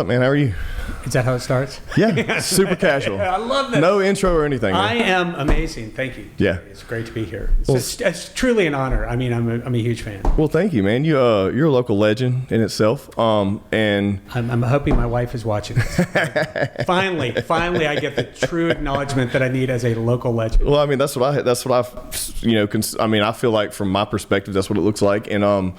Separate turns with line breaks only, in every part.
Man, how are you?
Is that how it starts?
Yeah, super casual.
I love this.
No intro or anything.
I am amazing. Thank you.
Yeah.
It's great to be here. It's truly an honor. I mean, I'm a huge fan.
Well, thank you, man. You're a local legend in itself. And
I'm hoping my wife is watching this. Finally, I get the true acknowledgement that I need as a local legend.
well, I mean, that's what I feel like from my perspective, that's what it looks like. And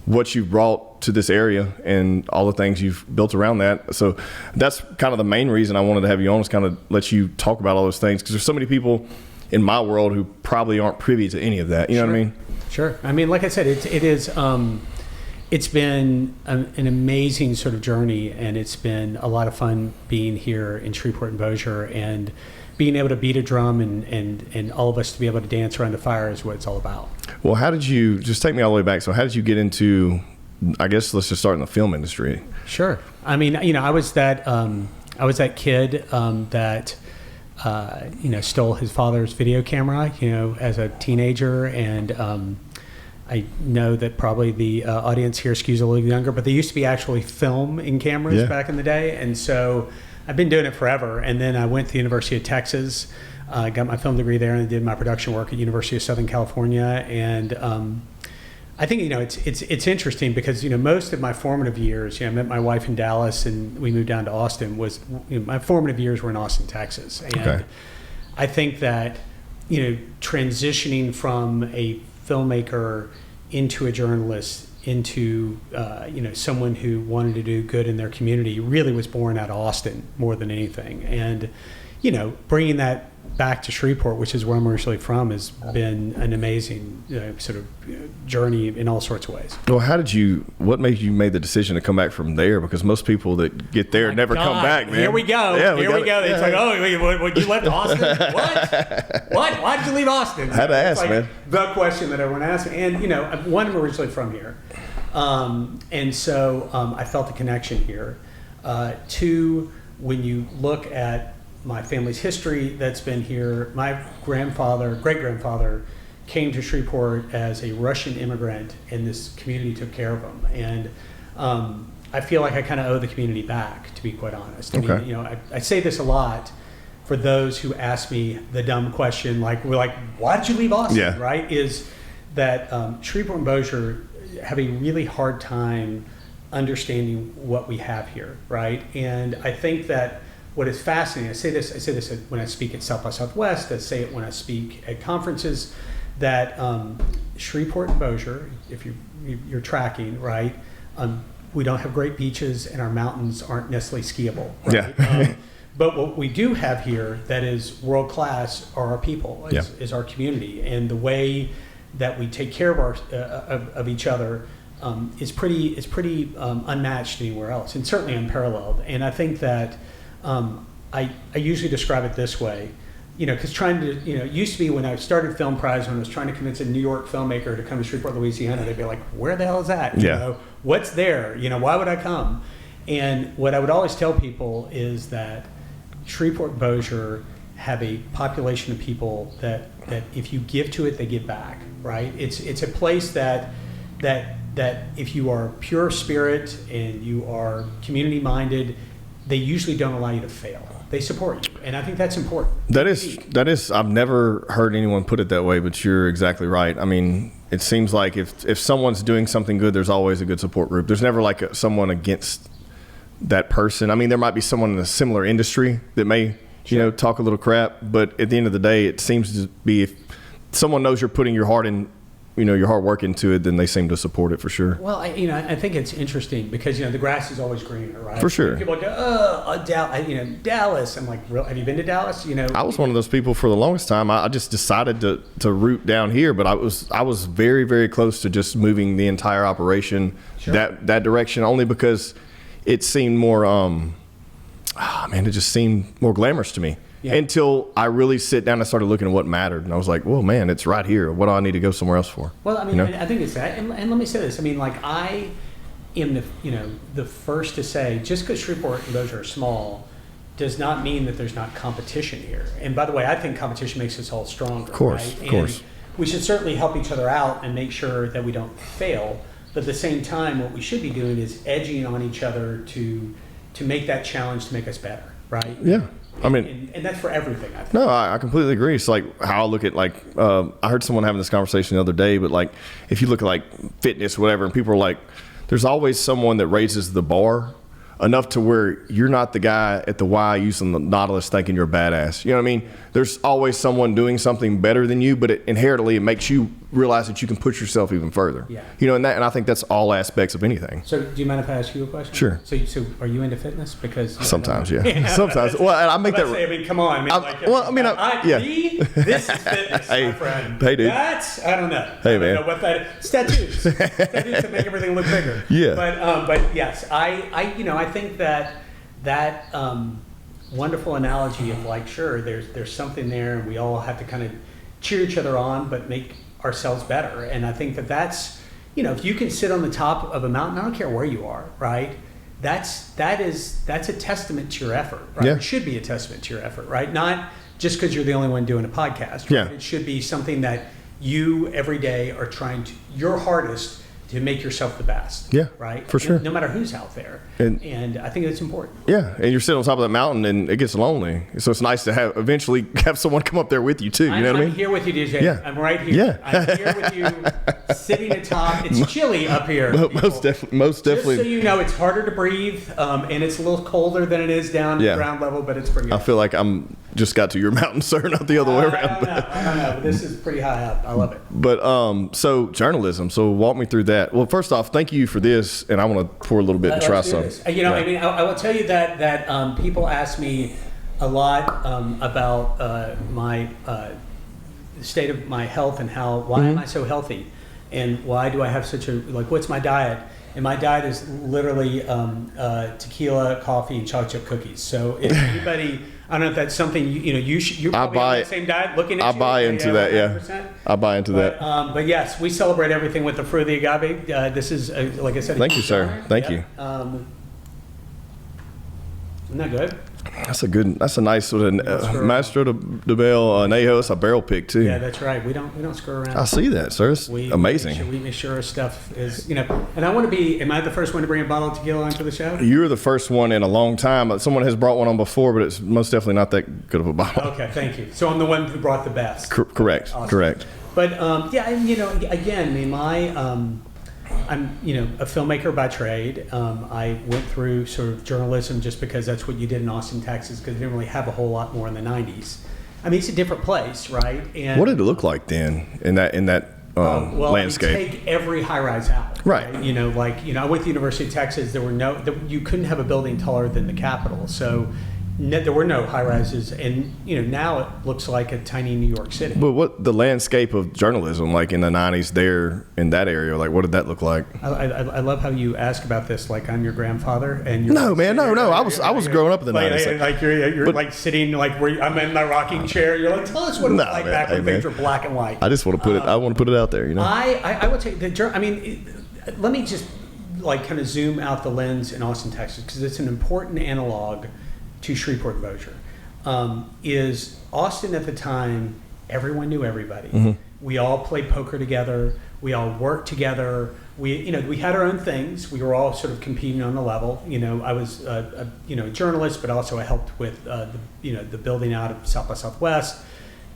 what you've brought to this area and all the things you've built around that. So that's kind of the main reason I wanted to have you on, is kind of let you talk about all those things, because there's so many people in my world who probably aren't privy to any of that. You know what I mean?
Sure. I mean, like I said, it's been an amazing sort of journey, and it's been a lot of fun being here in Shreveport and Bossier, and being able to beat a drum and all of us to be able to dance around the fire is what it's all about.
Well, how did you, just take me all the way back, so how did you get into, I guess let's just start in the film industry?
Sure. I mean, I was that kid that stole his father's video camera, as a teenager, and I know that probably the audience here skews a little younger, but there used to be actually film in cameras back in the day, and so I've been doing it forever. And then I went to the University of Texas, got my film degree there, and did my production work at University of Southern California. And I think it's interesting because most of my formative years, I met my wife in Dallas and we moved down to Austin. My formative years were in Austin, Texas, and I think that transitioning from a filmmaker into a journalist into someone who wanted to do good in their community really was born out of Austin more than anything. And bringing that back to Shreveport, which is where I'm originally from, has been an amazing sort of journey in all sorts of ways.
Well, what made you make the decision to come back from there? Because most people that get there never come back, man.
Here we go.
Yeah,
Here we go. It's like, oh, wait, you left Austin? What? Why did you leave Austin?
I had to ask, man.
The question that everyone asks me. And, one, I'm originally from here. And so I felt the connection here. Two, when you look at my family's history that's been here, my great-grandfather came to Shreveport as a Russian immigrant, and this community took care of him. And I feel like I kind of owe the community back, to be quite honest. I mean, I say this a lot for those who ask me the dumb question, why did you leave Austin?
Yeah.
Right? Is that Shreveport and Bossier have a really hard time understanding what we have here, right? And I think that what is fascinating, I say this when I speak at South by Southwest, I say it when I speak at conferences, that Shreveport and Bossier, if you're tracking, right, we don't have great beaches and our mountains aren't necessarily skiable, right?
Yeah.
But what we do have here that is world class are our people, is our community, and the way that we take care of of each other is pretty unmatched anywhere else, and certainly unparalleled. And I think that I usually describe it this way, because it used to be when I started Film Prize, when I was trying to convince a New York filmmaker to come to Shreveport, Louisiana, they'd be like, where the hell is that? What's there? Why would I come? And what I would always tell people is that Shreveport and Bossier have a population of people that if you give to it, they give back, right? It's a place that if you are pure spirit and you are community minded, they usually don't allow you to fail. They support you, and I think that's important. That
is. I've never heard anyone put it that way, but you're exactly right. I mean, it seems like if someone's doing something good, there's always a good support group. There's never someone against that person. I mean, there might be someone in a similar industry that may, talk a little crap, but at the end of the day, it seems to be if someone knows you're putting your heart in, your hard work into it, then they seem to support it for sure.
Well, I think it's interesting because, the grass is always greener, right?
For sure.
People go, Dallas. I'm like, have you been to Dallas?
I was one of those people for the longest time. I just decided to root down here, but I was very, very close to just moving the entire operation that direction, only because it seemed more, it just seemed more glamorous to me. Yeah. Until I really sit down and started looking at what mattered. And I was like, well, man, it's right here. What do I need to go somewhere else for?
Well, I mean, I think it's that. And let me say this. I mean, I am the first to say, just because Shreveport and Bossier are small does not mean that there's not competition here. And by the way, I think competition makes us all stronger.
Of course,
right?
Of course.
We should certainly help each other out and make sure that we don't fail. But at the same time, what we should be doing is edging on each other to to make that challenge to make us better, right?
Yeah. I mean,
and that's for everything, I think.
no, I completely agree. It's like how I look at like, I heard someone having this conversation the other day, but like if you look at like fitness, whatever, and people are like, there's always someone that raises the bar enough to where you're not the guy at the Y using the Nautilus thinking you're a badass. You know what I mean? There's always someone doing something better than you, but inherently it makes you realize that you can push yourself even further.
Yeah.
You know, and I think that's all aspects of anything.
So do you mind if I ask you a question?
Sure.
So are you into fitness? Because
Sometimes, yeah. Sometimes. Well, and I make that.
I mean, come on.
Yeah.
This is fitness,
Hey,
my friend.
hey, dude.
That's, I don't know.
Hey,
I don't
man.
know what that is. It's tattoos. Tattoos that make everything look bigger.
Yeah.
But yes, I think that wonderful analogy of like, sure, there's something there, and we all have to kind of cheer each other on, but make ourselves better. And I think that's, if you can sit on the top of a mountain, I don't care where you are, right? That's a testament to your effort, right?
Yeah.
It should be a testament to your effort, right? Not just because you're the only one doing a podcast, right?
Yeah.
It should be something that you every day are trying to, your hardest to make yourself the best.
Yeah,
right.
for sure.
No matter who's out there,
And
I think it's important.
Yeah, and you're sitting on top of that mountain, and it gets lonely. So it's nice to eventually have someone come up there with you too. You know what I mean?
I'm here with you, DJ.
Yeah.
I'm right here.
Yeah.
I'm here with you, sitting atop. It's chilly up here.
Most definitely.
Just so you know, it's harder to breathe, and it's a little colder than it is down at ground level, but it's pretty good.
I feel like I'm just got to your mountain, sir, not the other way around.
I don't know. But this is pretty high up. I love it.
But so journalism. So walk me through that. Well, first off, thank you for this, and I want to pour a little bit and try some.
I mean, I will tell you that people ask me a lot about my state of my health and why am I so healthy, and why do I have such a what's my diet? And my diet is literally tequila, coffee, and chocolate chip cookies. So if anybody, I don't know if that's something you're probably on the same diet. Looking at
I buy into that. 100%. Yeah, I buy into that.
But yes, we celebrate everything with the fruit of the agave. This is like I said.
Thank you, sir. Thank you.
Isn't that good?
That's a nice sort of Maestro de Bell Añejo. It's a barrel pick too.
Yeah, that's right. We don't screw around.
I see that, sir. It's amazing.
We make sure our stuff is, and I want to be, am I the first one to bring a bottle of tequila onto the show?
You're the first one in a long time. Someone has brought one on before, but it's most definitely not that good of a bottle.
Okay, thank you. So I'm the one who brought the best.
Correct.
Awesome.
Correct.
But yeah, and again, I mean, I'm a filmmaker by trade. I went through sort of journalism just because that's what you did in Austin, Texas, because they didn't really have a whole lot more in the 90s. I mean, it's a different place, right? And
what did it look like then in that landscape?
I mean, take every high-rise out.
Right.
I went to the University of Texas. You couldn't have a building taller than the Capitol. So there were no high-rises, and now it looks like a tiny New York City.
But what the landscape of journalism like in the 90s there in that area, like what did that look like?
I love how you ask about this like I'm your grandfather, and you're
no. I was growing up in the 90s.
Like you're like sitting like where I'm in my rocking chair. You're like, tell us what it was like back when things were black and white.
I just want to put it. I want to put it out there.
I would say let me just kind of zoom out the lens in Austin, Texas, because it's an important analog to Shreveport, Bossier. Is Austin at the time, everyone knew everybody. Mm-hmm. We all played poker together. We all worked together. We had our own things. We were all sort of competing on the level. I was a journalist, but also I helped with the building out of South by Southwest.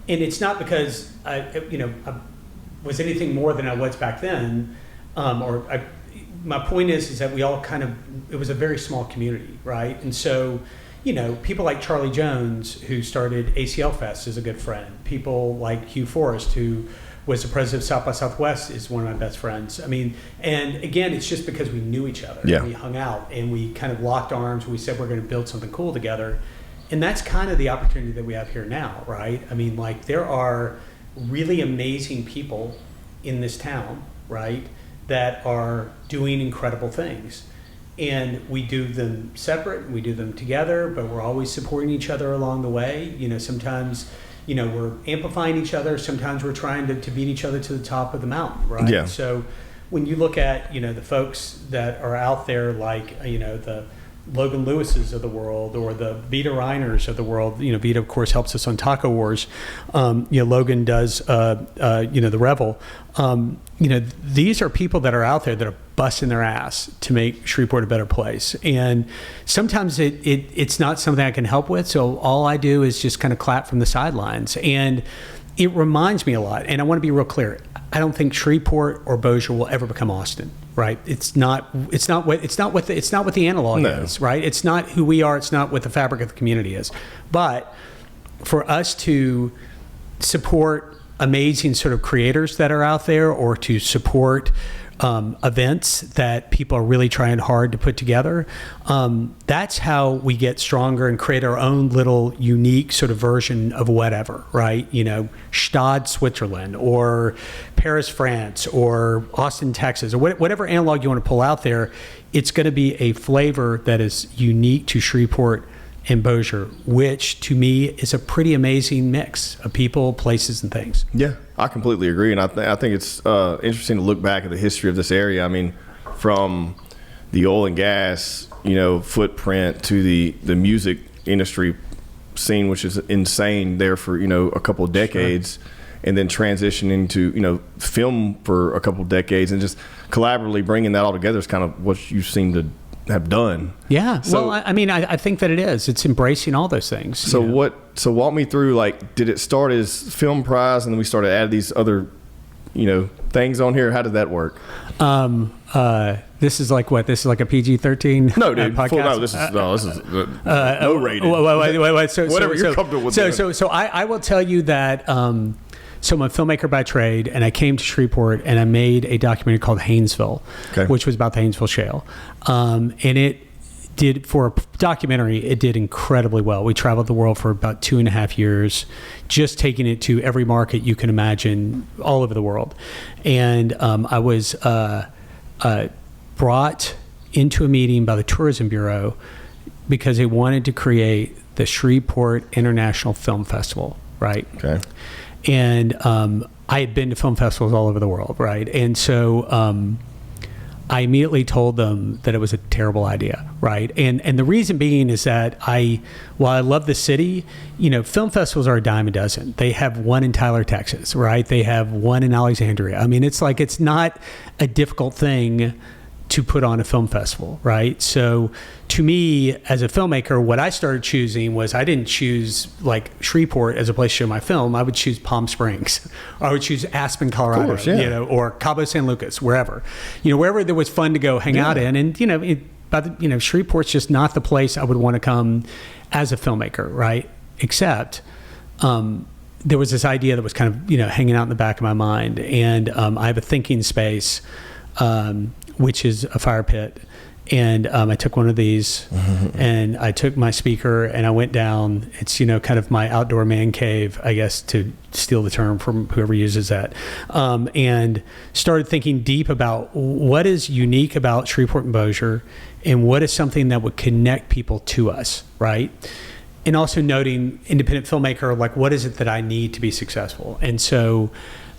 And it's not because I was anything more than I was back then, my point is that we all it was a very small community, right? And so, people like Charlie Jones, who started ACL Fest, is a good friend. People like Hugh Forrest, who was the president of South by Southwest, is one of my best friends. I mean, and again, it's just because we knew each other.
Yeah.
We hung out and we kind of locked arms. We said we're going to build something cool together. And that's kind of the opportunity that we have here now, right? I mean, there are really amazing people in this town, right, that are doing incredible things. And we do them separate, we do them together, but we're always supporting each other along the way. Sometimes, we're amplifying each other. Sometimes we're trying to beat each other to the top of the mountain, right?
Yeah.
So when you look at, the folks that are out there, like, the Logan Lewises of the world or the Vita Reiners of the world, Vita, of course, helps us on Taco Wars. Logan does, the Revel. These are people that are out there that are busting their ass to make Shreveport a better place. And sometimes it's not something I can help with. So all I do is just kind of clap from the sidelines. And it reminds me a lot. And I want to be real clear. I don't think Shreveport or Bossier will ever become Austin, right? It's not what the analog is, right? It's not who we are. It's not what the fabric of the community is. But for us to support amazing sort of creators that are out there, or to support events that people are really trying hard to put together, that's how we get stronger and create our own little unique sort of version of whatever, right? You know, Stade, Switzerland, or Paris, France, or Austin, Texas, or whatever analog you want to pull out there. It's going to be a flavor that is unique to Shreveport and Bossier, which to me is a pretty amazing mix of people, places, and things.
Yeah, I completely agree. And I think it's interesting to look back at the history of this area. I mean, from the oil and gas, footprint to the music industry scene, which is insane there for, a couple of decades. Sure. And then transition into, film for a couple of decades, and just collaboratively bringing that all together is kind of what you seem to have done.
Yeah. So, well, I think that it is. It's embracing all those things.
So walk me through, did it start as Film Prize and then we started adding these other, things on here? How did that work?
This is like what? This is like a PG-13
No, dude.
podcast?
This is no rated.
Wait. So,
whatever you're comfortable with.
So I will tell you that, so I'm a filmmaker by trade, and I came to Shreveport and I made a documentary called Haynesville, which was about the Haynesville Shale. And it did, for a documentary, it did incredibly well. We traveled the world for about 2.5 years, just taking it to every market you can imagine all over the world. And I was brought into a meeting by the Tourism Bureau because they wanted to create the Shreveport International Film Festival, right? Okay. And I had been to film festivals all over the world, right? And so I immediately told them that it was a terrible idea, right? And the reason being is that while I love the city, film festivals are a dime a dozen. They have one in Tyler, Texas, right? They have one in Alexandria. I mean, it's not a difficult thing to put on a film festival, right? So to me, as a filmmaker, what I started choosing was, I didn't choose Shreveport as a place to show my film. I would choose Palm Springs, or I would choose Aspen, Colorado,
course, yeah.
Or Cabo San Lucas, wherever there was fun to go hang out in. And Shreveport's just not the place I would want to come as a filmmaker, right? Except there was this idea that was kind of hanging out in the back of my mind, and I have a thinking space, which is a fire pit. And I took one of these, and I took my speaker and I went down. It's, kind of my outdoor man cave, I guess, to steal the term from whoever uses that. And started thinking deep about what is unique about Shreveport and Bossier, and what is something that would connect people to us, right? And also noting, independent filmmaker, what is it that I need to be successful? And so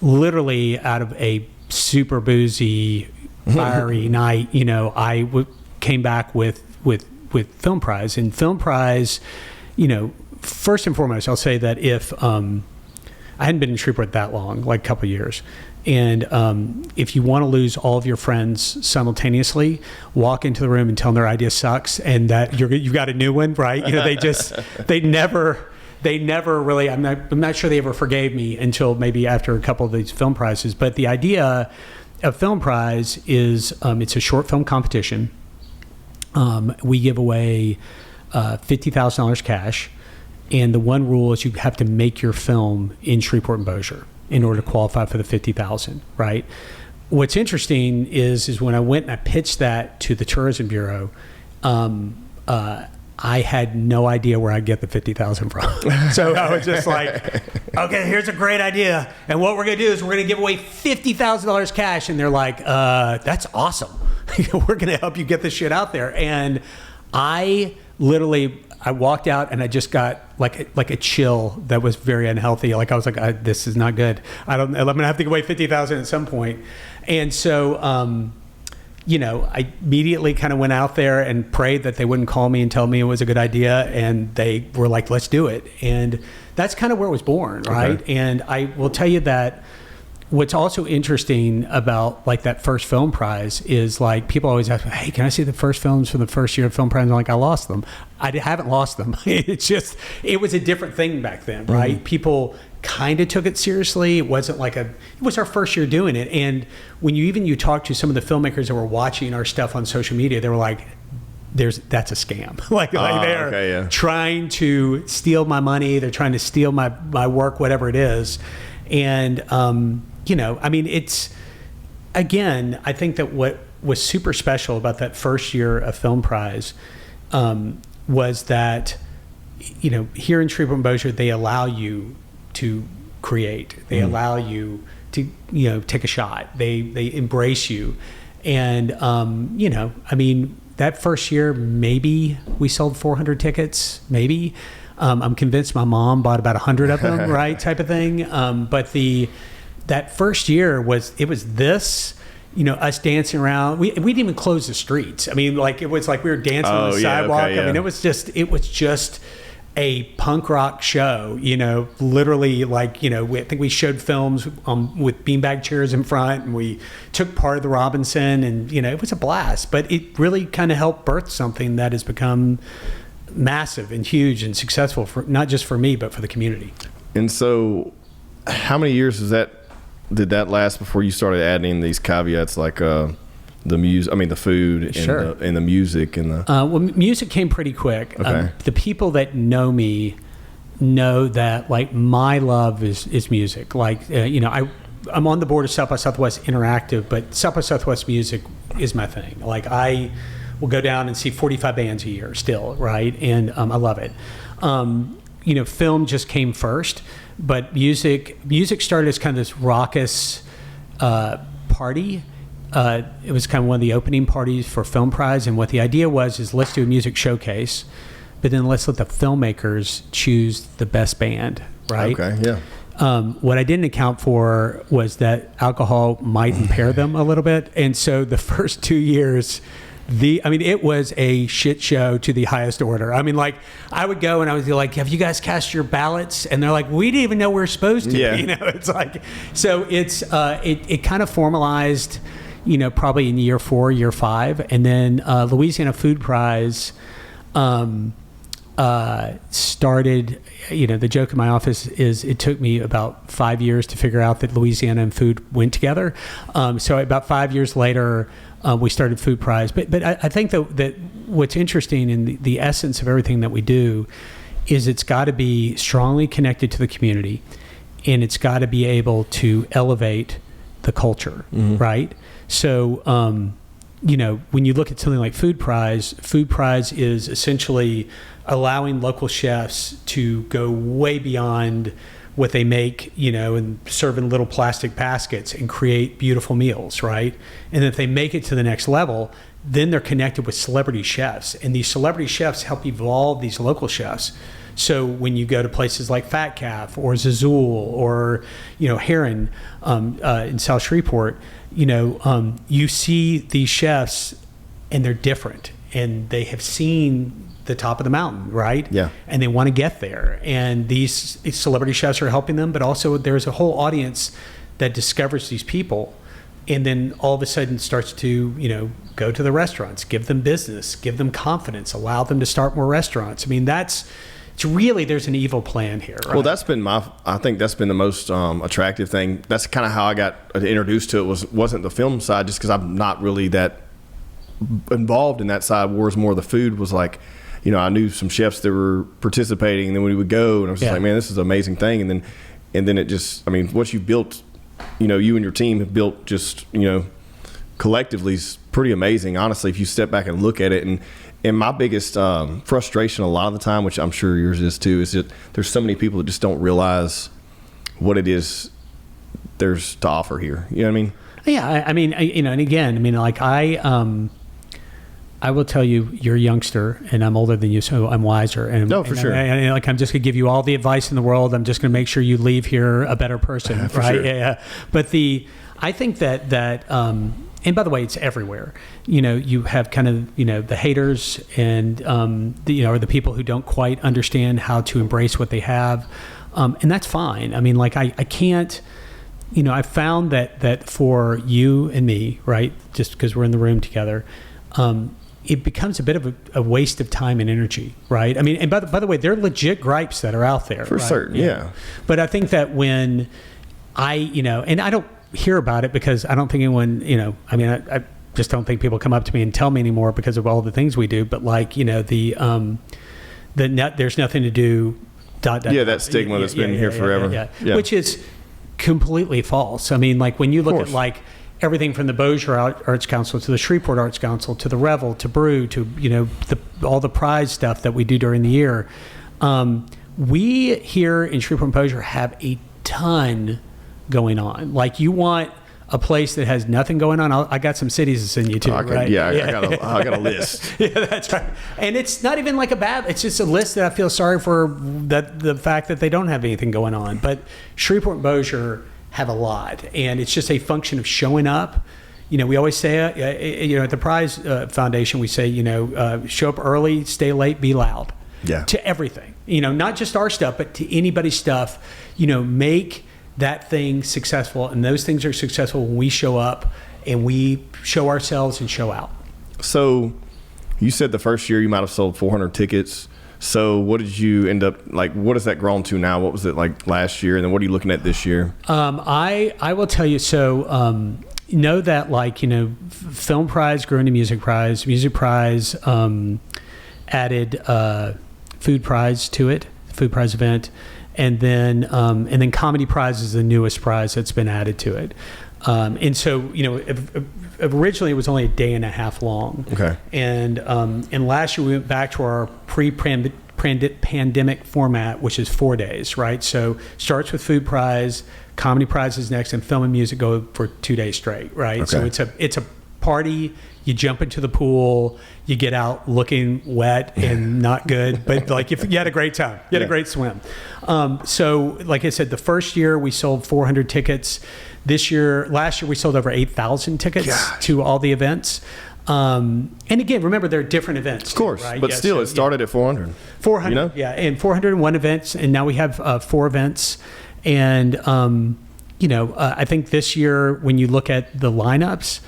literally out of a super boozy, fiery night, I came back with Film Prize. And Film Prize, first and foremost, I'll say that if I hadn't been in Shreveport that long, a couple of years, and if you want to lose all of your friends simultaneously, walk into the room and tell them their idea sucks and that you've got a new one, right? They never really, I'm not sure they ever forgave me until maybe after a couple of these film prizes. But the idea of Film Prize is it's a short film competition. We give away $50,000 cash, and the one rule is you have to make your film in Shreveport and Bossier in order to qualify for the $50,000, right? What's interesting is when I went and I pitched that to the Tourism Bureau, I had no idea where I'd get the $50,000 from. So I was just like, okay, here's a great idea. And what we're going to do is we're going to give away $50,000 cash. And they're like, that's awesome. We're going to help you get this shit out there. And I walked out and I just got like a chill that was very unhealthy. I was like, this is not good. I'm going to have to give away $50,000 at some point. And so, I immediately kind of went out there and prayed that they wouldn't call me and tell me it was a good idea. And they were like, let's do it. And that's kind of where it was born, right? Okay. And I will tell you that what's also interesting about like that first film prize is like people always ask me, hey, can I see the first films from the first year of film prize? I'm like, I lost them. I haven't lost them. It's just, it was a different thing back then, right? Mm-hmm. People kind of took it seriously. It wasn't like it was our first year doing it. And when you talk to some of the filmmakers that were watching our stuff on social media, they were like, that's a scam. like they're trying to steal my money. They're trying to steal my work, whatever it is. And, I mean, it's, again, I think that what was super special about that first year of Film Prize was that, here in Shreveport and Bossier, they allow you to create. They allow you to, take a shot. They embrace you. And, I mean, that first year, maybe we sold 400 tickets, maybe. I'm convinced my mom bought about 100 of them, right, type of thing. But that first year was this, us dancing around. We didn't even close the streets. I mean, like, it was like we were dancing on the sidewalk. Okay, yeah. I mean, it was just a punk rock show, literally, like, I think we showed films with beanbag chairs in front, and we took part of the Robinson, and, it was a blast. But it really kind of helped birth something that has become massive and huge and successful, for not just for me, but for the community.
And so how many years did that last before you started adding these caveats, like the food and,
sure.
and the music and the
well, music came pretty quick.
Okay.
The people that know me know that, like, my love is music. Like, I'm on the board of South by Southwest Interactive, but South by Southwest music is my thing. Like, I will go down and see 45 bands a year still, right? And I love it. Film just came first, but music started as kind of this raucous party. It was kind of one of the opening parties for Film Prize, and what the idea was is, let's do a music showcase, but then let's let the filmmakers choose the best band, right?
Okay, yeah.
What I didn't account for was that alcohol might impair them a little bit, and so the first 2 years, it was a shit show to the highest order. I mean, like, I would go and I would be like, have you guys cast your ballots? And they're like, we didn't even know we were supposed to.
Yeah.
It's like, so it's, it kind of formalized, probably in year 4, year 5. And then Louisiana Food Prize started, the joke in my office is it took me about 5 years to figure out that Louisiana and food went together. So about 5 years later, we started Food Prize. But I think that what's interesting in the essence of everything that we do is it's got to be strongly connected to the community, and it's got to be able to elevate the culture, right? So, when you look at something like Food Prize is essentially allowing local chefs to go way beyond what they make, and serve in little plastic baskets and create beautiful meals, right? And if they make it to the next level, then they're connected with celebrity chefs, and these celebrity chefs help evolve these local chefs. So when you go to places like Fat Calf or Zazul or, Heron in South Shreveport, you see these chefs, and they're different, and they have seen the top of the mountain, right?
Yeah.
And they want to get there. And these celebrity chefs are helping them, but also there's a whole audience that discovers these people, and then all of a sudden starts to, go to the restaurants, give them business, give them confidence, allow them to start more restaurants. I mean, it's really, there's an evil plan here, right?
Well, I think that's been the most attractive thing. That's kind of how I got introduced to it, wasn't the film side, just because I'm not really that involved in that side, whereas more the food was like, I knew some chefs that were participating, and then we would go, and I was just like, man, this is an amazing thing. And then it just, what you've built, you and your team have built just, collectively is pretty amazing, honestly, if you step back and look at it. And my biggest frustration a lot of the time, which I'm sure yours is too, is that there's so many people that just don't realize what it is there's to offer here. You know what I mean?
Yeah, and again, like I will tell you, you're a youngster, and I'm older than you, so I'm wiser. And,
no, for sure.
I'm just going to give you all the advice in the world. I'm just going to make sure you leave here a better person, right?
Sure.
Yeah. But I think that and by the way, it's everywhere. You have kind of, the haters and, or the people who don't quite understand how to embrace what they have. And that's fine. I can't, I found that for you and me, right, just because we're in the room together, it becomes a bit of a waste of time and energy, right? I mean, and by the way, there are legit gripes that are out there.
For
right?
certain, yeah.
But I think that when and I don't hear about it because I don't think anyone, I just don't think people come up to me and tell me anymore because of all the things we do. But there's nothing to do.
That stigma that's been here forever.
Yeah. Which is completely false. I mean, like when you look at like everything from the Bossier Arts Council to the Shreveport Arts Council to the Revel to Brew to all the prize stuff that we do during the year, we here in Shreveport and Bossier have a ton going on. Like you want a place that has nothing going on. I got some cities to send you to, right?
Yeah, I got a list.
Yeah, that's right. And it's not even like it's just a list that I feel sorry for the fact that they don't have anything going on. But Shreveport and Bossier have a lot. And it's just a function of showing up. We always say, at the Prize Foundation, we say, show up early, stay late, be loud.
Yeah.
To everything. Not just our stuff, but to anybody's stuff. Make that thing successful, and those things are successful when we show up and we show ourselves and show out.
So you said the first year you might have sold 400 tickets. So what did you end up, like, what has that grown to now? What was it like last year? And then what are you looking at this year?
I will tell you, so know that Film Prize grew into Music Prize. Music Prize added Food Prize to it, Food Prize event. And then Comedy Prize is the newest prize that's been added to it. And so, originally it was only a day and a half long.
Okay.
And last year we went back to our pre-pandemic format, which is 4 days, right? So starts with Food Prize, Comedy Prize is next, and Film and Music go for 2 days straight, right?
Okay.
So it's a party. You jump into the pool, you get out looking wet and not good, but if you had a great time, you had a great swim. So like I said, the first year we sold 400 tickets. Last year we sold over 8,000 tickets to all the events. And again, remember there are different events.
Of course,
right?
but still, it started at 400.
400, and 401 events, and now we have 4 events. And I think this year when you look at the lineups,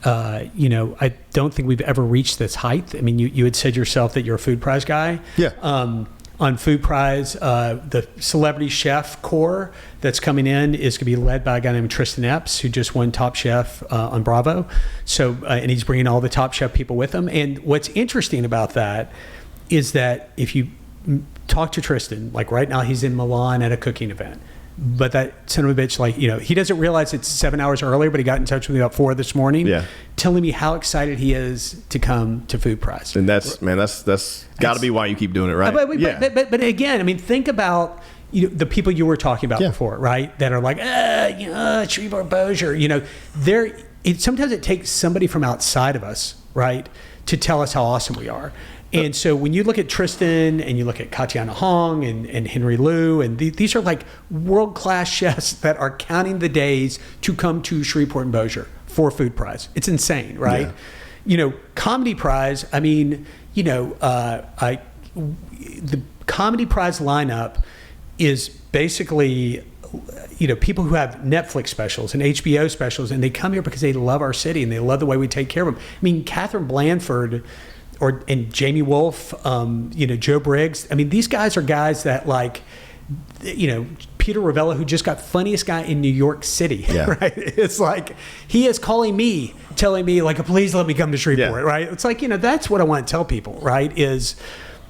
I don't think we've ever reached this height. I mean, you had said yourself that you're a Food Prize guy.
Yeah.
On Food Prize, the celebrity chef corps that's coming in is going to be led by a guy named Tristan Epps, who just won Top Chef on Bravo. So, and he's bringing all the Top Chef people with him. And what's interesting about that is that if you talk to Tristan, like right now he's in Milan at a cooking event. But that son of a bitch, he doesn't realize it's 7 hours earlier, but he got in touch with me about 4 this morning, telling me how excited he is to come to Food Prize.
And that's got to be why you keep doing it, right?
But again, I mean, think about the people you were talking about before, right? That are like, Shreveport Bossier, sometimes it takes somebody from outside of us, right, to tell us how awesome we are. And so when you look at Tristan and you look at Katiana Hong and Henry Liu, and these are like world-class chefs that are counting the days to come to Shreveport and Bossier for Food Prize. It's insane, right? Yeah. Comedy Prize, I mean, the Comedy Prize lineup is basically, people who have Netflix specials and HBO specials, and they come here because they love our city and they love the way we take care of them. I mean, Catherine Blanford and Jamie Wolf, Joe Briggs. I mean, these guys are guys that Peter Ravella, who just got funniest guy in New York City, right? It's like, he is calling me, telling me please let me come to Shreveport, right? It's like, that's what I want to tell people, right? Is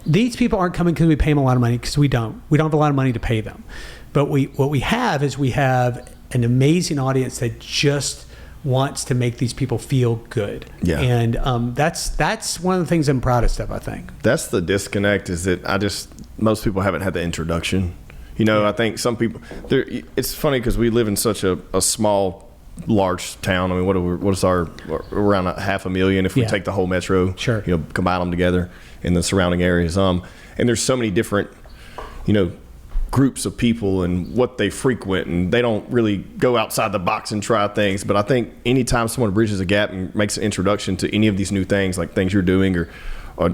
these people aren't coming because we pay them a lot of money, because we don't have a lot of money to pay them. But what we have is we have an amazing audience that just wants to make these people feel good. Yeah. And that's one of the things I'm proudest of, I think.
That's the disconnect, is that most people haven't had the introduction. I think some people, it's funny because we live in such a small, large town. I mean, what is our, around 500,000 if we take the whole metro, combine them together in the surrounding areas. And there's so many different, groups of people and what they frequent, and they don't really go outside the box and try things. But I think anytime someone bridges a gap and makes an introduction to any of these new things, like things you're doing, or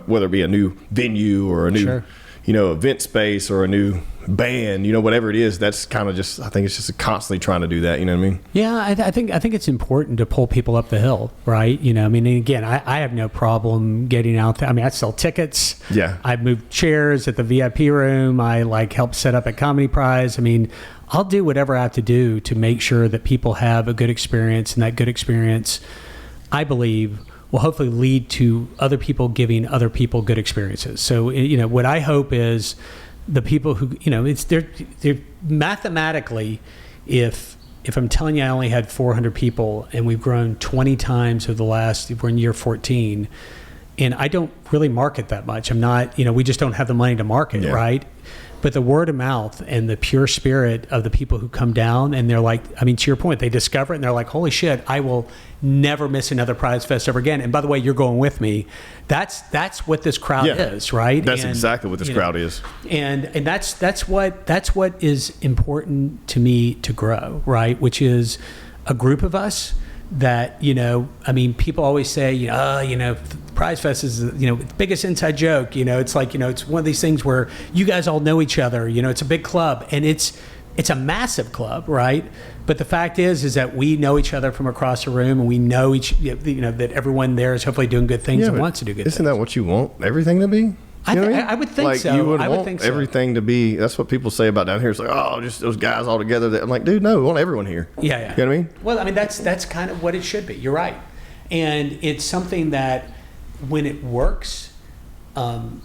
whether it be a new venue or a new event space or a new band, whatever it is. That's kind of just, I think it's just constantly trying to do that. You know what I mean?
Yeah, I think it's important to pull people up the hill, right? Again, I have no problem getting out there. I sell tickets.
Yeah.
I moved chairs at the VIP room. I help set up at Comedy Prize. I'll do whatever I have to do to make sure that people have a good experience, and that good experience, I believe, will hopefully lead to other people giving other people good experiences. So, what I hope is the people who, they're mathematically, if I'm telling you I only had 400 people and we've grown 20 times over we're in year 14, and I don't really market that much. I'm not, we just don't have the money to market, right? But the word of mouth and the pure spirit of the people who come down, and they're like, to your point, they discover it and they're like, holy shit, I will never miss another Prize Fest ever again. And by the way, you're going with me. That's what this crowd is, right?
That's exactly what this crowd is.
And that's what is important to me to grow, right? Which is a group of us that, people always say, Prize Fest is, the biggest inside joke. It's like, it's one of these things where you guys all know each other. It's a big club, and it's a massive club, right? But the fact is that we know each other from across the room, and we know that everyone there is hopefully doing good things and wants to do good things.
Isn't that what you want everything to be?
I would think so.
You would want everything to be. That's what people say about down here. It's like, oh, just those guys all together. I'm like, dude, no, we want everyone here.
Yeah.
You know what I mean?
Well, that's kind of what it should be. You're right, and it's something that when it works, and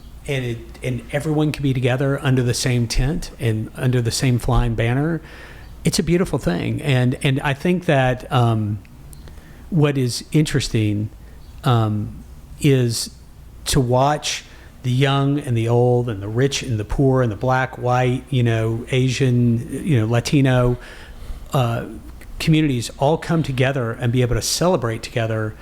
everyone can be together under the same tent and under the same flying banner, it's a beautiful thing. And I think that what is interesting is to watch the young and the old and the rich and the poor and the black, white, Asian, Latino communities all come together and be able to celebrate together.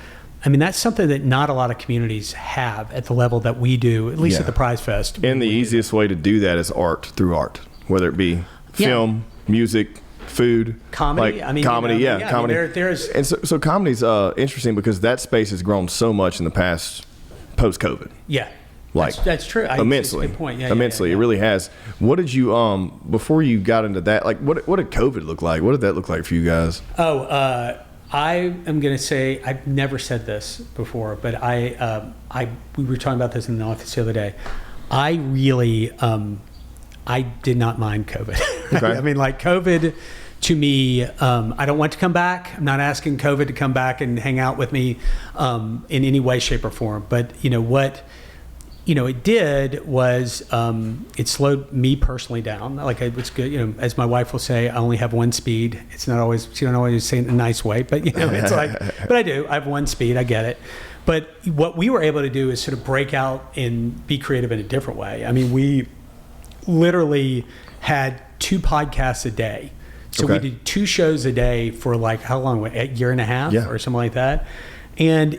That's something that not a lot of communities have at the level that we do, at least at the Prize Fest.
And the easiest way to do that is through art, whether it be film, music, food,
comedy.
Comedy.
There's
and so comedy's interesting because that space has grown so much in the past post-COVID.
Yeah. That's true.
Immensely.
That's a good point.
Immensely.
Yeah.
It really has. What did you, before you got into that, what did COVID look like? What did that look like for you guys?
I am going to say, I've never said this before, but we were talking about this in the office the other day. I really, I did not mind COVID.
Okay.
COVID to me, I don't want to come back. I'm not asking COVID to come back and hang out with me in any way, shape, or form. But what it did was it slowed me personally down. It was good. As my wife will say, I only have one speed. It's not always, she don't always say it in a nice way, but it's like, but I do. I have one speed. I get it. But what we were able to do is sort of break out and be creative in a different way. We literally had 2 podcasts a day. So we did 2 shows a day for how long? A year and a half or something like that. And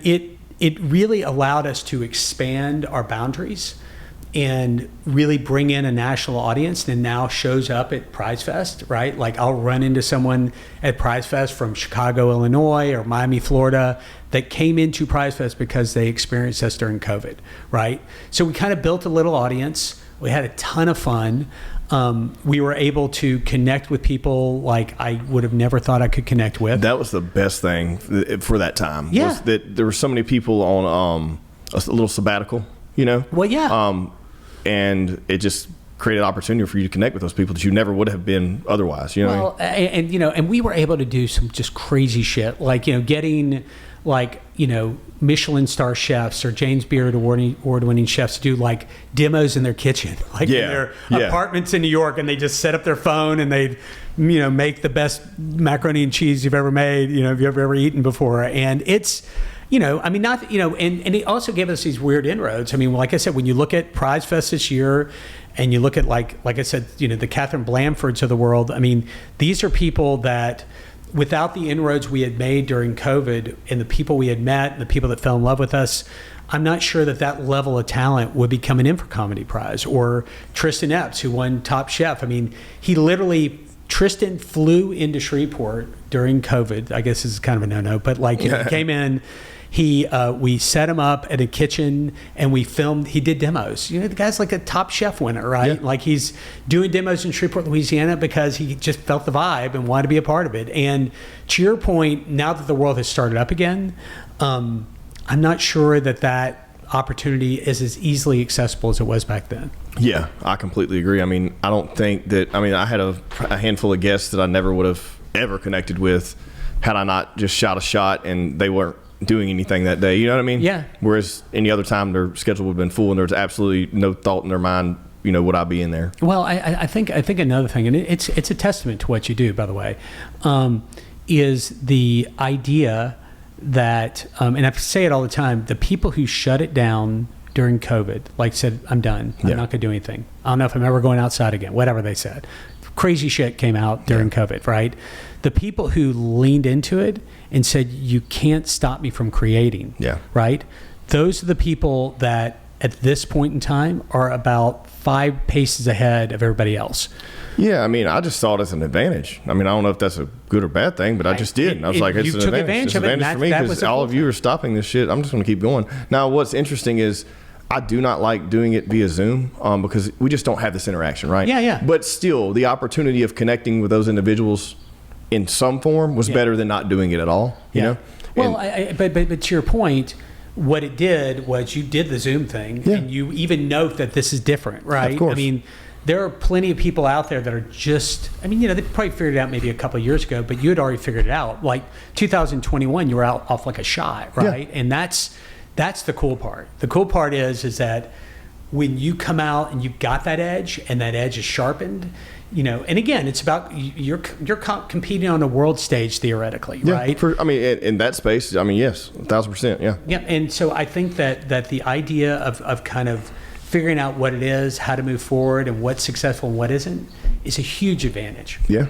it really allowed us to expand our boundaries and really bring in a national audience that now shows up at Prize Fest, right? I'll run into someone at Prize Fest from Chicago, Illinois or Miami, Florida that came into Prize Fest because they experienced us during COVID, right? So we kind of built a little audience. We had a ton of fun. We were able to connect with people like I would have never thought I could connect with.
That was the best thing for that time.
Yeah.
Was that there were so many people on a little sabbatical,
Well, yeah.
And it just created opportunity for you to connect with those people that you never would have been otherwise.
Well, and we were able to do some just crazy shit, getting Michelin star chefs or James Beard award-winning chefs do demos in their kitchen, in their apartments in New York, and they just set up their phone and they, make the best macaroni and cheese you've ever made, if you've ever eaten before. And it's, and it also gave us these weird inroads. Like I said, when you look at Prize Fest this year, and you look at like I said, the Catherine Blanfords of the world. These are people that, without the inroads we had made during COVID and the people we had met and the people that fell in love with us, I'm not sure that level of talent would be coming in for Comedy Prize. Or Tristan Epps, who won Top Chef. Tristan flew into Shreveport during COVID. I guess this is kind of a no-no, but he came in. We set him up at a kitchen and we filmed. He did demos. The guy's like a Top Chef winner, right?
Yeah.
Like he's doing demos in Shreveport, Louisiana, because he just felt the vibe and wanted to be a part of it. And to your point, now that the world has started up again, I'm not sure that opportunity is as easily accessible as it was back then.
Yeah, I completely agree. I mean, I don't think that, I had a handful of guests that I never would have ever connected with had I not just shot a shot and they weren't doing anything that day. You know what I mean?
Yeah.
Whereas any other time their schedule would have been full and there was absolutely no thought in their mind, would I be in there?
Well, I think another thing, and it's a testament to what you do, by the way, is the idea that, and I say it all the time, the people who shut it down during COVID, like said, I'm done. I'm not going to do anything. I don't know if I'm ever going outside again, whatever they said. Crazy shit came out during COVID, right? The people who leaned into it and said, you can't stop me from creating, right? Those are the people that at this point in time are about 5 paces ahead of everybody else.
Yeah, I just saw it as an advantage. I don't know if that's a good or bad thing, but I just did. And I was like, it's an advantage. It's an advantage for me because all of you are stopping this shit. I'm just going to keep going. Now, what's interesting is I do not like doing it via Zoom because we just don't have this interaction, right?
Yeah.
But still, the opportunity of connecting with those individuals in some form was better than not doing it at all, you know?
Well, but to your point, what it did was you did the Zoom thing, and you even note that this is different, right?
Of course.
There are plenty of people out there that are just, they probably figured it out maybe a couple of years ago, but you had already figured it out. Like 2021, you were out off like a shot, right? Yeah. And that's the cool part. The cool part is that when you come out and you've got that edge and that edge is sharpened, and again, it's about you're competing on a world stage theoretically, right?
In that space, yes, 1,000%, yeah.
Yeah, and so I think that the idea of kind of figuring out what it is, how to move forward, and what's successful and what isn't is a huge advantage.
Yeah.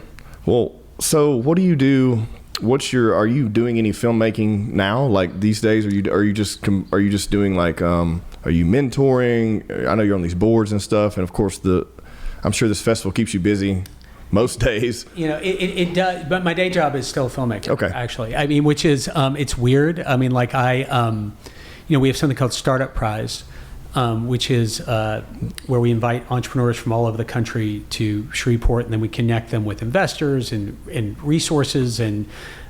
Well, so what do you do? Are you doing any filmmaking now? Like these days, are you just doing like, are you mentoring? I know you're on these boards and stuff, and of course I'm sure this festival keeps you busy most days.
It does, but my day job is still a filmmaker.
Okay.
Actually, which is, it's weird. We have something called Startup Prize, which is where we invite entrepreneurs from all over the country to Shreveport, and then we connect them with investors and resources and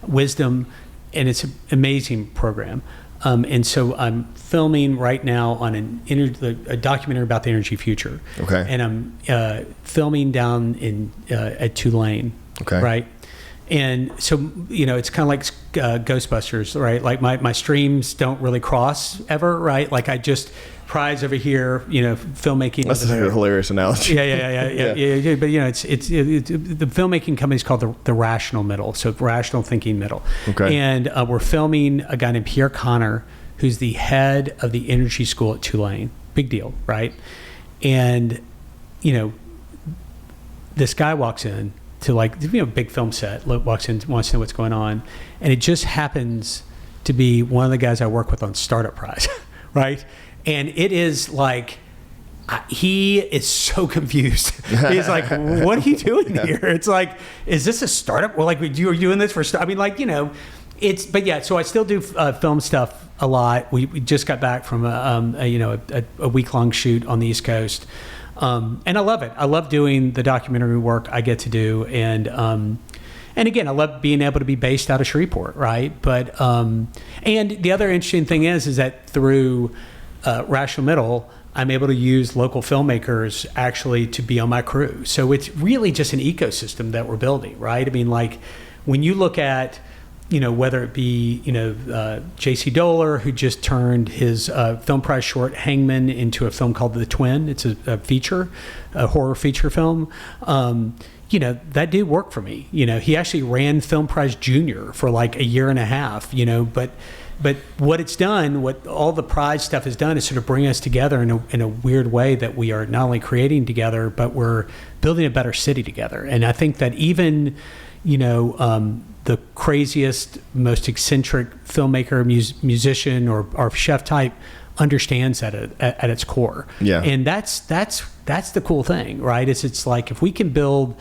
wisdom, and it's an amazing program. And so I'm filming right now on a documentary about the energy future.
Okay.
And I'm filming down at Tulane.
Okay.
Right. And so, it's kind of like Ghostbusters, right? Like my streams don't really cross ever, right? Like I just prize over here, filmmaking.
That's a hilarious analogy.
Yeah. But the filmmaking company is called the Rational Middle, so Rational Thinking Middle.
Okay.
And we're filming a guy named Pierre Connor, who's the head of the energy school at Tulane. Big deal, right? And this guy walks in to big film set, walks in, wants to know what's going on, and it just happens to be one of the guys I work with on Startup Prize, right? And it is like, he is so confused. He's like, what are you doing here? It's like, is this a startup? Well, like, you're doing this for, so I still do film stuff a lot. We just got back from a week-long shoot on the East Coast. And I love it. I love doing the documentary work I get to do. And again, I love being able to be based out of Shreveport, right? But, and the other interesting thing is that through Rational Middle, I'm able to use local filmmakers actually to be on my crew. So it's really just an ecosystem that we're building, right? When you look at, whether it be, J.C. Doler, who just turned his Film Prize short Hangman into a film called The Twin. It's a horror feature film. That dude worked for me. He actually ran Film Prize Junior for like a year and a half, but what it's done, what all the prize stuff has done is sort of bring us together in a weird way that we are not only creating together, but we're building a better city together. And I think that even, the craziest, most eccentric filmmaker, musician, or chef type understands that at its core.
Yeah.
And that's the cool thing, right? It's like if we can build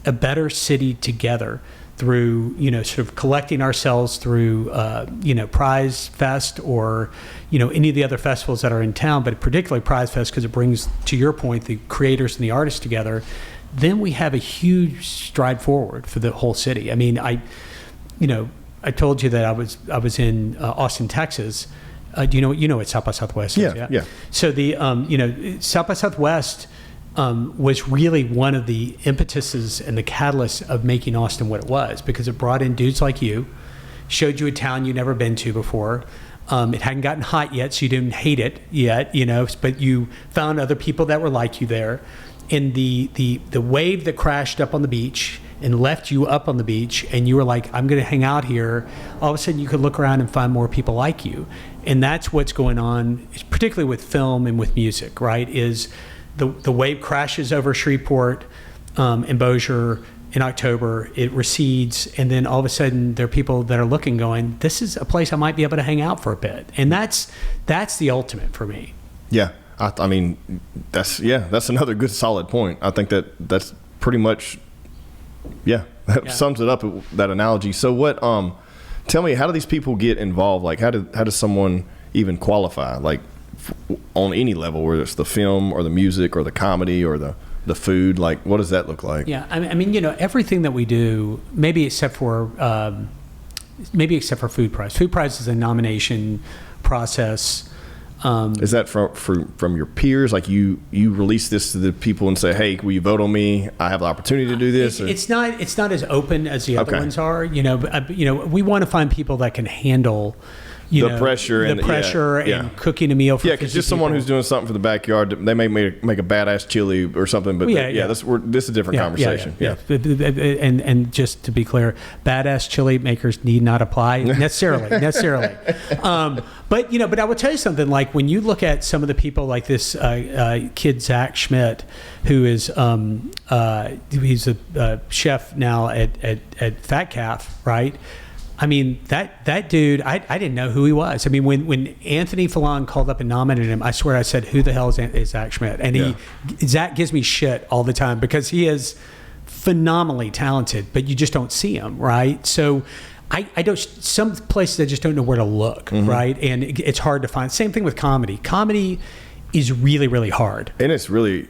a better city together through, sort of collecting ourselves through, Prize Fest or, any of the other festivals that are in town, but particularly Prize Fest because it brings, to your point, the creators and the artists together, then we have a huge stride forward for the whole city. I mean, I told you that I was in Austin, Texas. Do you know what South by Southwest is?
Yeah.
So the South by Southwest was really one of the impetuses and the catalysts of making Austin what it was, because it brought in dudes like you, showed you a town you'd never been to before. It hadn't gotten hot yet, so you didn't hate it yet, but you found other people that were like you there. And the wave that crashed up on the beach and left you up on the beach, and you were like, I'm going to hang out here. All of a sudden, you could look around and find more people like you. And that's what's going on, particularly with film and with music, right? Is the wave crashes over Shreveport and Bossier in October, it recedes, and then all of a sudden there are people that are looking going, this is a place I might be able to hang out for a bit. And that's the ultimate for me.
Yeah. I mean, that's another good solid point. I think that's pretty much, sums it up, that analogy. So what, tell me, how do these people get involved? Like, how does someone even qualify? Like, on any level, whether it's the film or the music or the comedy or the food, like, what does that look like?
Yeah, I mean, everything that we do, maybe except for Food Prize. Food Prize is a nomination process.
Is that from your peers? Like you release this to the people and say, "Hey, will you vote on me? I have the opportunity to do this."
It's not as open as the other ones are. But, we want to find people that can handle
the pressure
and cooking a meal for
because just someone who's doing something for the backyard, they may make a badass chili or something, but this is a different conversation.
And just to be clear, badass chili makers need not apply necessarily. But I will tell you something, like when you look at some of the people like this kid Zach Schmidt, who is he's a chef now at Fat Calf, right? I mean, that dude, I didn't know who he was. I mean, when Anthony Fallon called up and nominated him, I swear I said, who the hell is Zach Schmidt? And Zach gives me shit all the time because he is phenomenally talented, but you just don't see him, right? So I don't, some places I just don't know where to look, right? And it's hard to find. Same thing with comedy. Comedy is really, really hard.
And it's really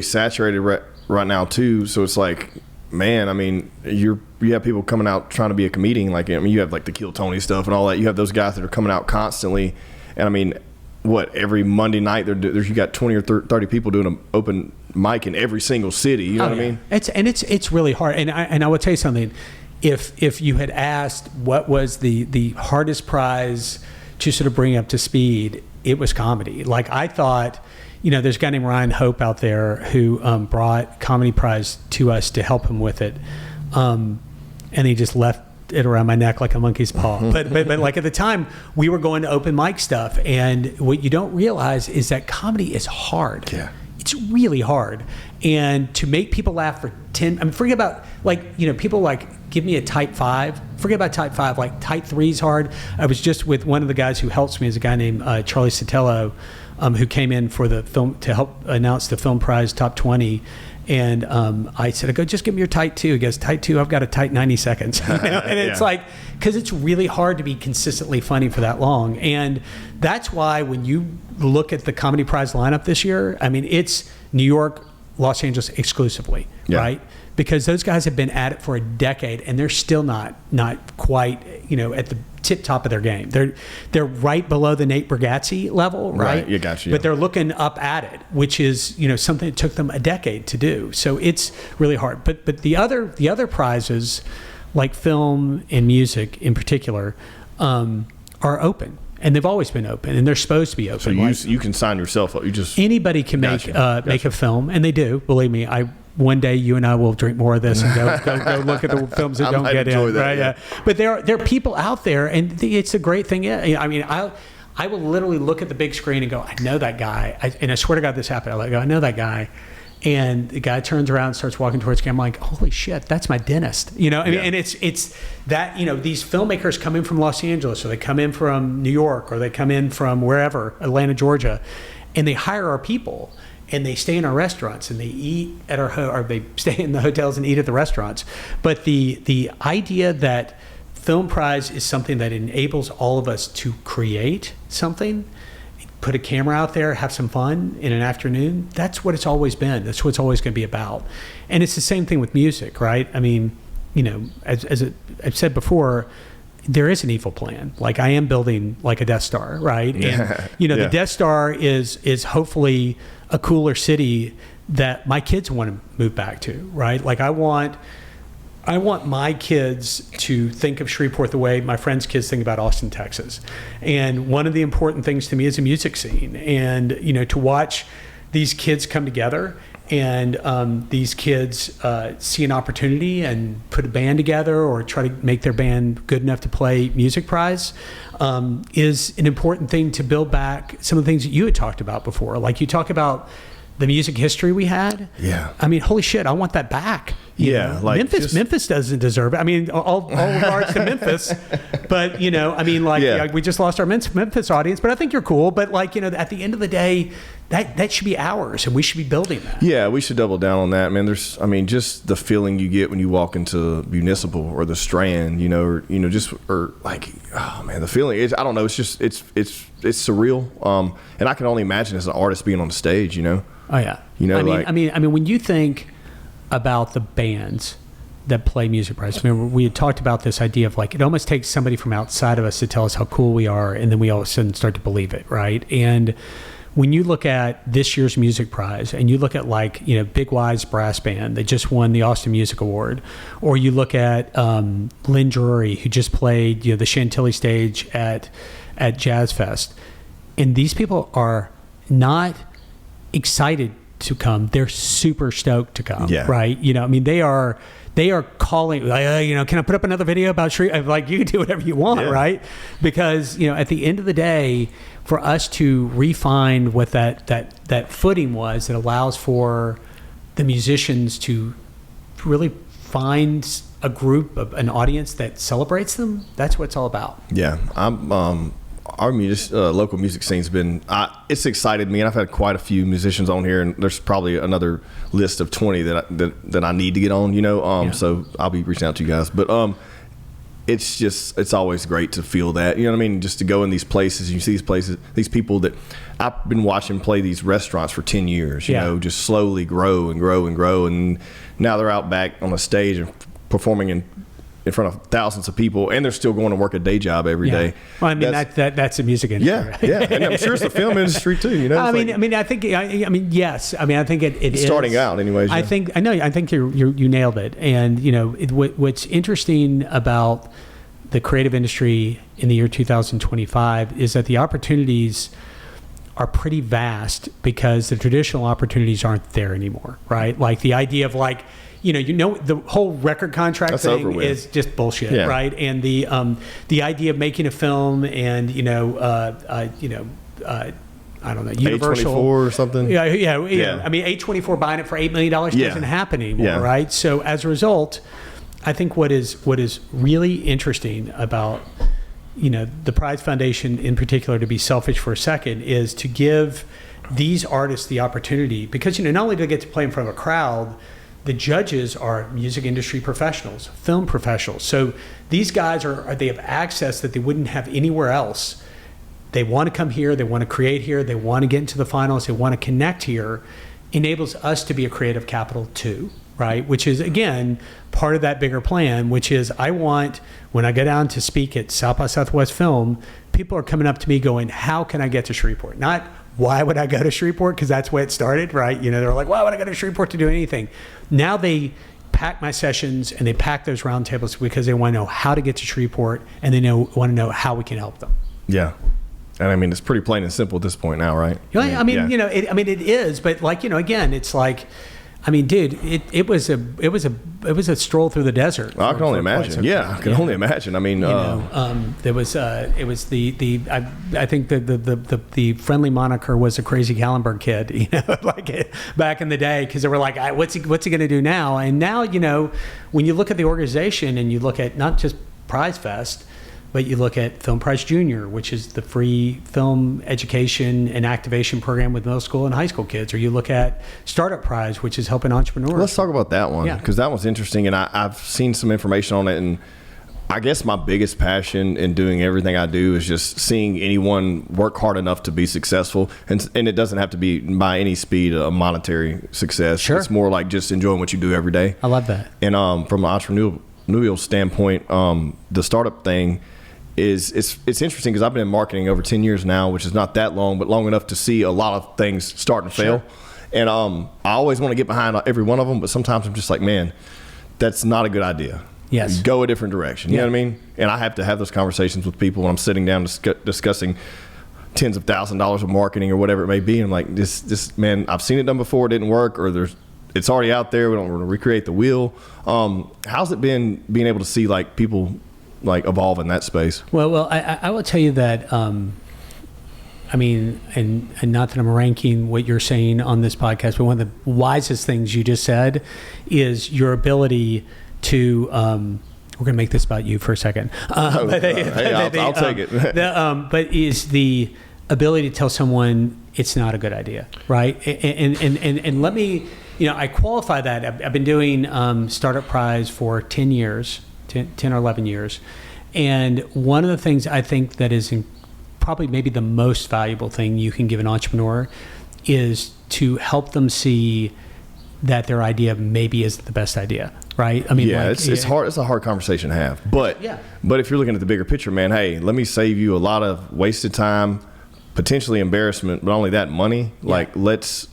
saturated right now too. So it's like, man, I mean, you have people coming out trying to be a comedian. Like, I mean, you have like the Kill Tony stuff and all that. You have those guys that are coming out constantly. And I mean, every Monday night you got 20 or 30 people doing an open mic in every single city. You know what I mean?
It's really hard. And I will tell you something. If you had asked what was the hardest prize to sort of bring up to speed, it was comedy. Like, I thought, there's a guy named Ryan Hope out there who brought Comedy Prize to us to help him with it. And he just left it around my neck like a monkey's paw. But like at the time, we were going to open mic stuff. And what you don't realize is that comedy is hard. Yeah. It's really hard. And to make people laugh for 10, I mean, forget about people like, give me a type 5. Forget about type 5. Like, type 3 is hard. I was just with one of the guys who helps me, is a guy named Charlie Sotelo, who came in for the film to help announce the Film Prize Top 20. And I said, just give me your tight 2. He goes, tight 2, I've got a tight 90 seconds. And it's like, because it's really hard to be consistently funny for that long. And that's why when you look at the Comedy Prize lineup this year, I mean, it's New York, Los Angeles exclusively, right? Because those guys have been at it for a decade, and they're still not quite, at the tip top of their game. They're right below the Nate Bargatze level, right?
You got you.
But they're looking up at it, which is something that took them a decade to do. So it's really hard. But the other prizes, like film and music in particular, are open. And they've always been open, and they're supposed to be open.
So you can sign yourself up.
Anybody can make a film, and they do. Believe me, one day you and I will drink more of this and go look at the films that don't get in.
That,
right? Yeah. But there are people out there, and it's a great thing. Yeah. I mean, I will literally look at the big screen and go, I know that guy. And I swear to God, this happened. I know that guy. And the guy turns around and starts walking towards the camera. I'm like, holy shit, that's my dentist. And it's that, these filmmakers come in from Los Angeles, or they come in from New York, or they come in from wherever, Atlanta, Georgia, and they hire our people. and they stay in our restaurants and they eat at our or they stay in the hotels and eat at the restaurants. But the idea that Film Prize is something that enables all of us to create something, put a camera out there, have some fun in an afternoon, that's what it's always been. That's what it's always going to be about. And it's the same thing with music, right? I mean, you know, as I've said before, there is an evil plan. Like, I am building like a Death Star, right? And, you know, the Death Star is hopefully a cooler city that my kids want to move back to, right? Like, I want my kids to think of Shreveport the way my friends' kids think about Austin, Texas. And one of the important things to me is a music scene. And, you know, to watch these kids come together and these kids see an opportunity and put a band together or try to make their band good enough to play Music Prize is an important thing to build back some of the things that you had talked about before. Like, you talk about the music history we had.
Yeah.
I mean, holy shit, I want that back. You know?
Like
Memphis doesn't deserve it. I mean, all regards to Memphis, but, you know, I mean, like, we just lost our Memphis audience, but I think you're cool. But, like, you know, at the end of the day, that should be ours, and we should be building that. Yeah,
we should double down on that, man. There's, I mean, just the feeling you get when you walk into Municipal or the Strand, you know, or, you know, just, or like, oh man, the feeling is, I don't know, it's just, it's surreal. And I can only imagine as an artist being on the stage, you know.
Oh yeah.
You know,
I mean, when you think about the bands that play Music Prize, I mean, we had talked about this idea of, like, it almost takes somebody from outside of us to tell us how cool we are, and then we all of a sudden start to believe it, right? And when you look at this year's Music Prize, and you look at, like, you know, Big Wise Brass Band, they just won the Austin Music Award, or you look at Lynn Drury, who just played, you know, the Chantilly stage at Jazz Fest, and these people are not excited to come, they're super stoked to come, right? You know, I mean, they are calling, you know, can I put up another video about Shreveport? Like, you can do whatever you want, right? Because, you know, at the end of the day, for us to refine what that footing was that allows for the musicians to really find a group of an audience that celebrates them, that's what it's all about.
Yeah, our local music scene's been, it's excited me, and I've had quite a few musicians on here, and there's probably another list of 20 that I need to get on, you know, so I'll be reaching out to you guys. But it's always great to feel that, you know what I mean, just to go in these places, and you see these places, these people that I've been watching play these restaurants for 10 years, you know, just slowly grow and grow and grow, and now they're out back on the stage and performing in front of thousands of people, and they're still going to work a day job every day.
Well, I mean, that's the music industry.
Yeah, and I'm sure it's the film industry too. You know,
I mean, I think yes. I mean, I think it is
starting out, anyways.
I think you nailed it. And, you know, what's interesting about the creative industry in the year 2025 is that the opportunities are pretty vast because the traditional opportunities aren't there anymore, right? Like, the idea of, like, you know, the whole record contract thing is just bullshit, right? And the idea of making a film and, you know, I don't know, Universal
A24 or something.
Yeah. I mean, A24 buying it for $8 million doesn't happen anymore, right? So as a result, I think what is really interesting about, you know, the Prize Foundation in particular, to be selfish for a second, is to give these artists the opportunity, because, you know, not only do they get to play in front of a crowd, the judges are music industry professionals, film professionals. So these guys they have access that they wouldn't have anywhere else. They want to come here, they want to create here, they want to get into the finals, they want to connect here. Enables us to be a creative capital too, right? Which is, again, part of that bigger plan, which is, I want, when I go down to speak at South by Southwest Film, people are coming up to me going, how can I get to Shreveport? Not, why would I go to Shreveport? Because that's where it started, right? You know, they're like, why would I go to Shreveport to do anything? Now they pack my sessions and they pack those roundtables because they want to know how to get to Shreveport, and they want to know how we can help them. Yeah.
And I mean, it's pretty plain and simple at this point now, right?
I mean, you know, it is, but, like, you know, again, it's like, I mean, dude, it was a stroll through the desert.
Well, I can only imagine. I can only imagine. I mean,
there was it was I think the friendly moniker was a crazy Kallenburg kid, you know, like back in the day, because they were like, what's he going to do now? And now, you know, when you look at the organization and you look at not just Prize Fest, But you look at Film Prize Junior, which is the free film education and activation program with middle school and high school kids. Or you look at Startup Prize, which is helping entrepreneurs.
Let's talk about that one,
Yeah.
because that one's interesting, and I've seen some information on it. And I guess my biggest passion in doing everything I do is just seeing anyone work hard enough to be successful. And it doesn't have to be by any speed a monetary success.
Sure.
It's more like just enjoying what you do every day.
I love that.
And from an entrepreneurial standpoint, the startup thing is it's interesting because I've been in marketing over 10 years now, which is not that long, but long enough to see a lot of things start and fail. And I always want to get behind every one of them, but sometimes I'm just like, man, that's not a good idea.
Yes.
Go a different direction. You know what I mean? And I have to have those conversations with people when I'm sitting down discussing tens of thousands of dollars of marketing or whatever it may be. And I'm like, this man, I've seen it done before, it didn't work, or it's already out there. We don't want to recreate the wheel. How's it been being able to see like people like evolve in that space?
Well, I will tell you that, I mean, and not that I'm ranking what you're saying on this podcast, but one of the wisest things you just said is your ability to, we're going to make this about you for a second.
I'll take it.
But is the ability to tell someone it's not a good idea, right? And let me, I qualify that. I've been doing Startup Prize for 10 years, 10 or 11 years. And one of the things I think that is probably maybe the most valuable thing you can give an entrepreneur is to help them see that their idea maybe isn't the best idea, right? I mean,
yeah, it's hard. It's a hard conversation to have. But but if you're looking at the bigger picture, man, hey, let me save you a lot of wasted time, potentially embarrassment, but only that money. Yeah. Like let's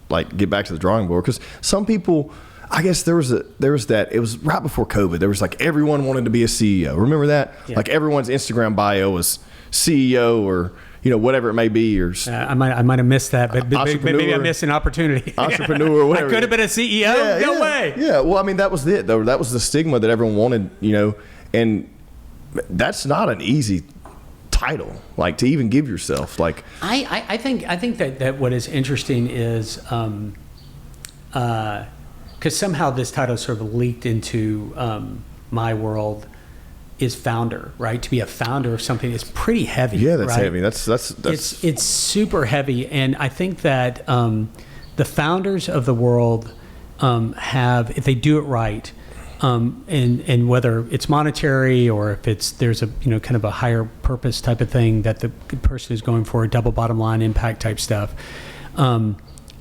like get back to the drawing board, because some people, I guess there was that, it was right before COVID. There was like everyone wanted to be a CEO. Remember that? Yeah. Like everyone's Instagram bio was CEO or whatever it may be, or
I might have missed that, but maybe I missed an opportunity.
Entrepreneur, whatever.
I could have been a CEO. No way.
Yeah. Well, I mean, that was it though. That was the stigma that everyone wanted, and that's not an easy title, like to even give yourself. Like
I think that what is interesting is because somehow this title sort of leaked into my world, is founder, right? To be a founder of something is pretty heavy.
Yeah, that's
right?
heavy. That's
it's super heavy, and I think that the founders of the world have, if they do it right, and whether it's monetary or if there's a kind of a higher purpose type of thing that the person is going for, double bottom line impact type stuff.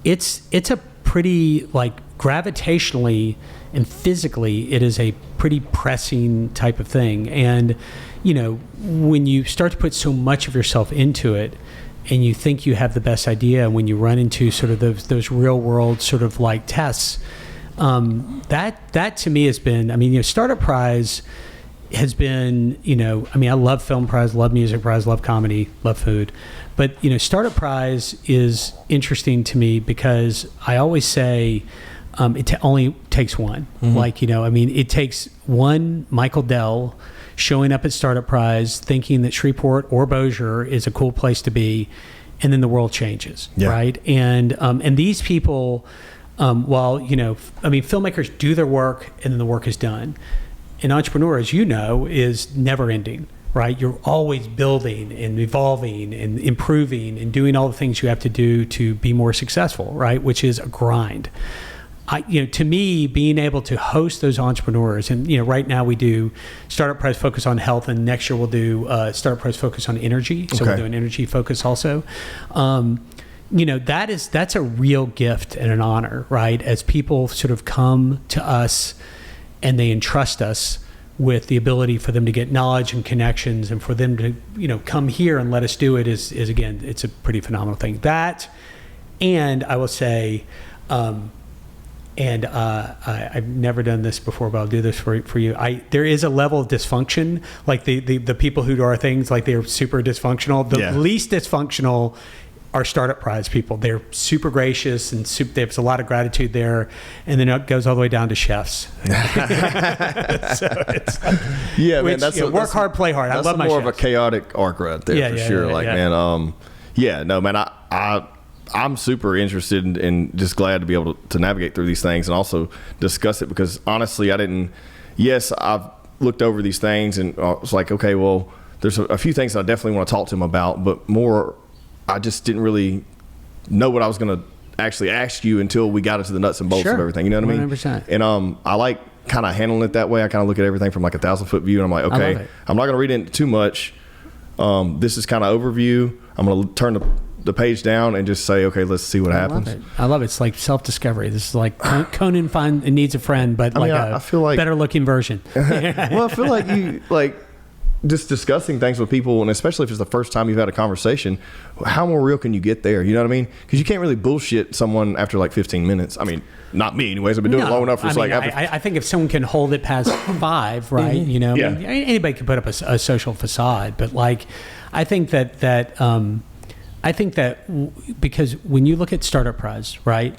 It's a pretty, like, gravitationally and physically, it is a pretty pressing type of thing. And when you start to put so much of yourself into it and you think you have the best idea, and when you run into sort of those real world sort of like tests, that to me has been, Startup Prize has been, I love Film Prize, love Music Prize, love comedy, love food. But, Startup Prize is interesting to me because I always say it only takes one. Mm-hmm. It takes one Michael Dell showing up at Startup Prize thinking that Shreveport or Bossier is a cool place to be, and then the world changes, right? And these people, while, filmmakers do their work and then the work is done. An entrepreneur, as you know, is never ending, right? You're always building and evolving and improving and doing all the things you have to do to be more successful, right? Which is a grind. To me, being able to host those entrepreneurs, and right now we do Startup Prize focus on health, and next year we'll do Startup Prize focus on energy. So we'll do an energy focus also. That's a real gift and an honor, right? As people sort of come to us and they entrust us with the ability for them to get knowledge and connections, and for them to come here and let us do it is again, it's a pretty phenomenal thing. That, and I will say. I've never done this before, but I'll do this for you. There is a level of dysfunction, like the people who do our things, like they're super dysfunctional. The least dysfunctional are Startup Prize people. They're super gracious and there's a lot of gratitude there, and then it goes all the way down to chefs. So it's,
man, that's
work hard, play hard. I love my
more
chefs.
Of a chaotic arc right there for sure. I'm super interested and just glad to be able to navigate through these things and also discuss it, because honestly, I've looked over these things and was like, okay, well, there's a few things that I definitely want to talk to him about, but more, I just didn't really know what I was going to actually ask you until we got into the nuts and bolts of everything. You know what I mean?
100%.
And I like kind of handling it that way. I kind of look at everything from like 1,000-foot view, and I'm like, okay, I'm not going to read into too much. This is kind of overview. I'm going to turn the page down and just say, okay, let's see what happens.
I love it. It's like self-discovery. This is like Conan needs a friend, but I feel like better looking version.
Well, I feel like you just discussing things with people, and especially if it's the first time you've had a conversation, how more real can you get there? You know what I mean? Because you can't really bullshit someone after like 15 minutes. I mean, not me anyways. I've been doing it long enough.
I think if someone can hold it past 5, right? Mm-hmm. You know, I mean, anybody can put up a social facade, but like, I think that because when you look at Startup Prize, right?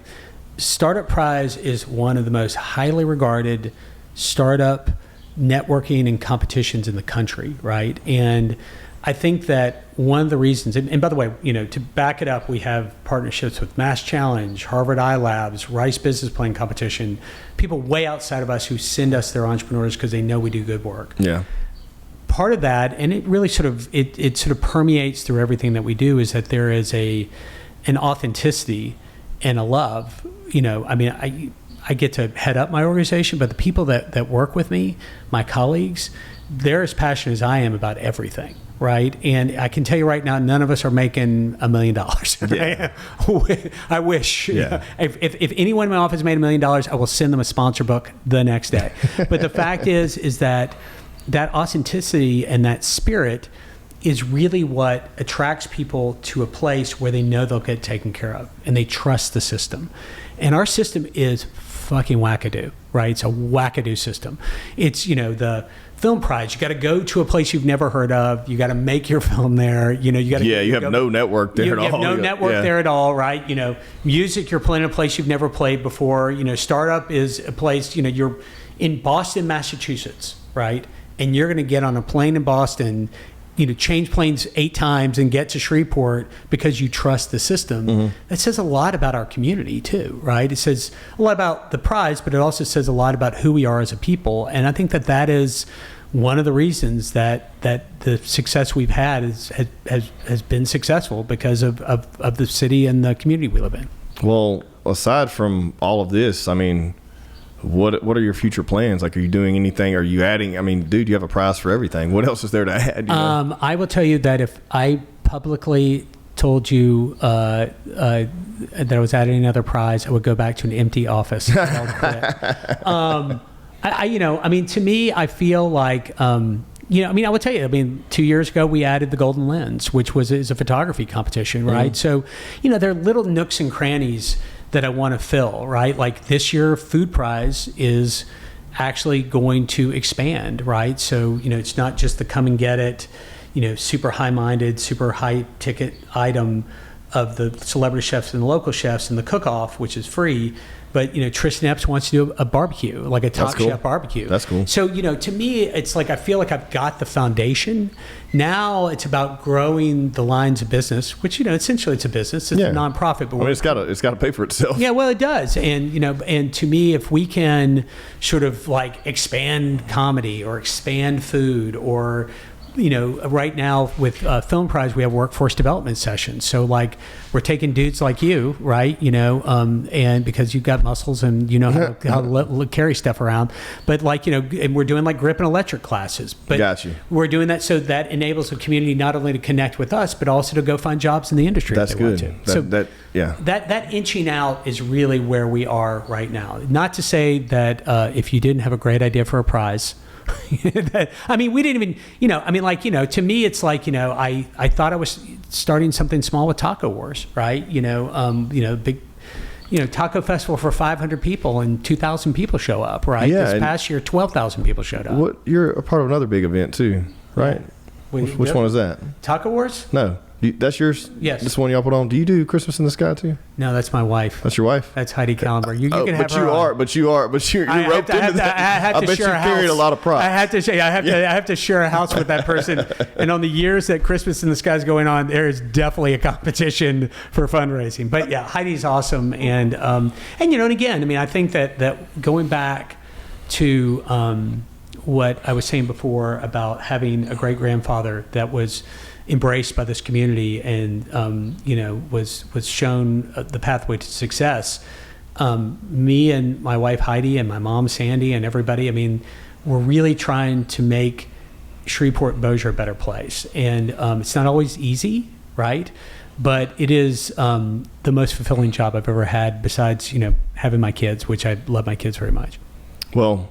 Startup Prize is one of the most highly regarded startup networking and competitions in the country, right? And I think that one of the reasons, and by the way, you know, to back it up, we have partnerships with Mass Challenge, Harvard iLabs, Rice Business Plan Competition, people way outside of us who send us their entrepreneurs because they know we do good work.
Yeah.
Part of that, and it really sort of permeates through everything that we do, is that there is an authenticity and a love. You know, I mean, I get to head up my organization, but the people that work with me, my colleagues, they're as passionate as I am about everything, right? And I can tell you right now, none of us are making $1 million. Yeah. I wish.
Yeah.
If anyone in my office made $1 million, I will send them a sponsor book the next day. But the fact is that authenticity and that spirit is really what attracts people to a place where they know they'll get taken care of and they trust the system. And our system is fucking wackadoo, right? It's a wackadoo system. It's, you know, the Film Prize. You got to go to a place you've never heard of. You got to make your film there. You know, you got to.
Yeah, you have no network there at all.
You have no network there at all, right? You know, music, you're playing a place you've never played before. You know, startup is a place, you know, you're in Boston, Massachusetts, right? And you're going to get on a plane in Boston, you know, change planes 8 times and get to Shreveport because you trust the system. Mm-hmm. That says a lot about our community too, right? It says a lot about the prize, but it also says a lot about who we are as a people. And I think that is one of the reasons that the success we've had has been successful because of the city and the community we live in.
Well, aside from all of this, I mean, what are your future plans? Like, are you doing anything? Are you adding? I mean, dude, you have a prize for everything. What else is there to add? You know?
I will tell you that if I publicly told you that I was adding another prize, I would go back to an empty office. I would quit. I mean, to me, I feel like, you know, I mean, I would tell you, I mean, 2 years ago, we added the Golden Lens, which is a photography competition, right? Mm-hmm. So, you know, there are little nooks and crannies that I want to fill, right? Like this year, Food Prize is actually going to expand, right? So, you know, it's not just the come and get it, you know, super high-minded, super high-ticket item of the celebrity chefs and the local chefs and the cook-off, which is free. But, you know, Tristan Epps wants to do a barbecue, like a Top Chef barbecue.
That's cool.
So, you know, to me, it's like I feel like I've got the foundation. Now it's about growing the lines of business, which, you know, essentially it's a business. It's a nonprofit. But
I mean, it's got to pay for itself.
Yeah, well, it does. And, you know, and to me, if we can sort of like expand comedy or expand food or, you know, right now with Film Prize, we have workforce development sessions. So like we're taking dudes like you, right? You know, and because you've got muscles and you know how to carry stuff around. But like, you know, and we're doing like grip and electric classes. But
got you.
We're doing that so that enables the community not only to connect with us, but also to go find jobs in the industry.
That's good.
That inching out is really where we are right now. Not to say that if you didn't have a great idea for a prize, I mean, we didn't even, you know, I mean, like, you know, to me, it's like, you know, I thought I was starting something small with Taco Wars, right? You know, big, you know, taco festival for 500 people and 2,000 people show up, right?
Yeah,
this past year, 12,000 people showed up.
You're a part of another big event too, right?
Yeah.
Which one is that?
Taco Wars?
No. That's yours?
Yes.
This one y'all put on. Do you do Christmas in the Sky too?
No, that's my wife.
That's your wife?
That's Heidi Kallenberg. You can have her
on. But you're roped into that. I bet you carried a lot of props.
I have to share a house with that person. And on the years that Christmas in the Sky is going on, there is definitely a competition for fundraising. But yeah, Heidi's awesome. And you know, and again, I mean, I think that going back to what I was saying before about having a great grandfather that was embraced by this community and was shown the pathway to success. Me and my wife Heidi and my mom Sandy and everybody, I mean, we're really trying to make Shreveport, Bossier a better place. And it's not always easy, right? But it is the most fulfilling job I've ever had besides, having my kids, which I love my kids very much.
Well,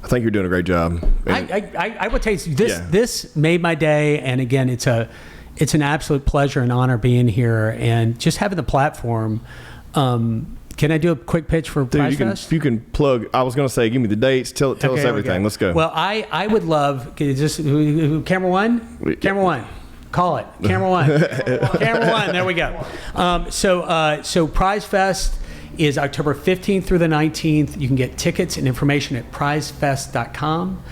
I think you're doing a great job.
I would tell you this made my day, and again, it's an absolute pleasure and honor being here and just having the platform. Can I do a quick pitch for Prize Fest?
You can plug. I was going to say, give me the dates. Tell us everything.
Okay.
Let's go.
Well, I would love just camera one. Camera one. Call it. Camera one. Camera one. There we go. So Prize Fest is October 15th through the 19th. You can get tickets and information at prizefest.com.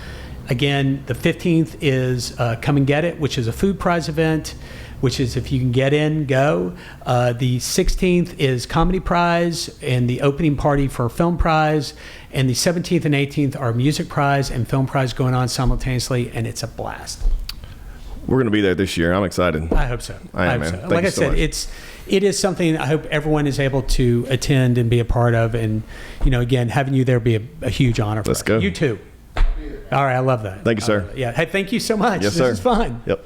Again, the 15th is Come and Get It, which is a food prize event, which is if you can get in, go. The 16th is Comedy Prize and the opening party for Film Prize. And the 17th and 18th are Music Prize and Film Prize going on simultaneously, and it's a blast.
We're going to be there this year. I'm excited.
I hope so.
I am, man.
Like I said, it is something I hope everyone is able to attend and be a part of. And, again, having you there be a huge honor for us.
Let's go.
You too. All right. I love that.
Thank you, sir.
Yeah. Hey, thank you so much.
Yes, sir.
This is fun.
Yep.